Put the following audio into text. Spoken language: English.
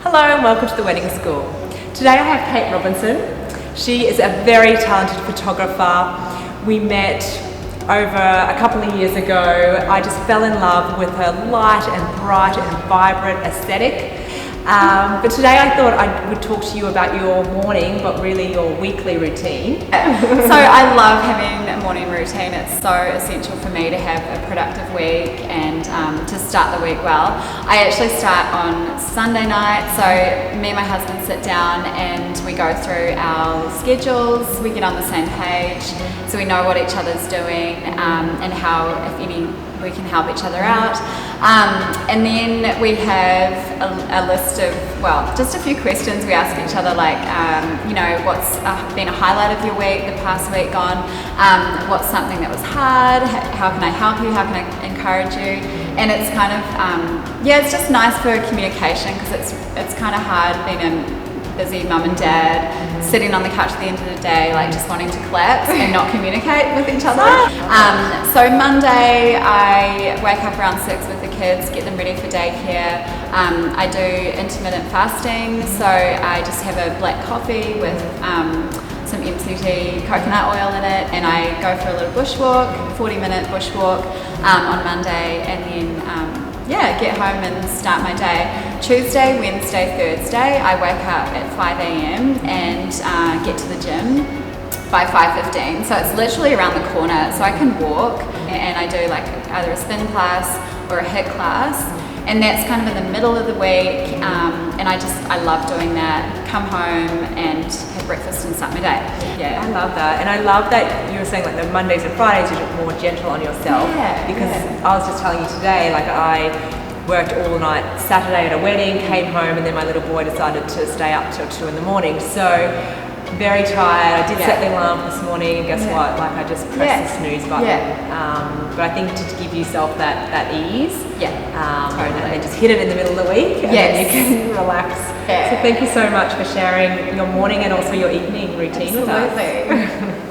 Hello and welcome to the Wedding School. Today I have Kate Robinson. She is a very talented photographer. We met over a couple of years ago. I just fell in love with her light and bright and vibrant aesthetic. But today I thought I would talk to you about your morning, but really your weekly routine. So I love having a morning routine. It's so essential for me to have a productive week and to start the week well. I actually start on Sunday night, so me and my husband sit down and we go through our schedules. We get on the same page, so we know what each other's doing and how, if any, we can help each other out. And then we have a list of, well, just a few questions we ask each other, like, you know, what's been a highlight of your week, the past week gone, what's something that was hard, how can I help you, how can I encourage you, and it's kind of, yeah, it's just nice for communication, because it's kind of hard being a busy mum and dad, sitting on the couch at the end of the day, like just wanting to collapse and not communicate with each other. So Monday, I wake up around 6 with the kids, get them ready for daycare. I do intermittent fasting, so I just have a black coffee with some MCT coconut oil in it, and I go for a little bushwalk, 40-minute bushwalk on Monday, and then yeah, get home and start my day. Tuesday, Wednesday, Thursday, I wake up at 5 a.m. and get to the gym by 5:15. So it's literally around the corner, so I can walk, and I do like either a spin class or a HIIT class, and that's kind of in the middle of the week, and I love doing that. Come home and have breakfast and start my day. Yeah, I love that, and I love that you were saying like the Mondays and Fridays you're more gentle on yourself. Yeah, because I was just telling you today, like I worked all night Saturday at a wedding, came home, and then my little boy decided to stay up till 2 in the morning. So very tired. I did set the alarm this morning, and guess what? Like I just pressed the snooze button. But I think to give yourself that ease, totally. And then just hit it in the middle of the week, and then you can relax. So thank you so much for sharing your morning and also your evening routine with us.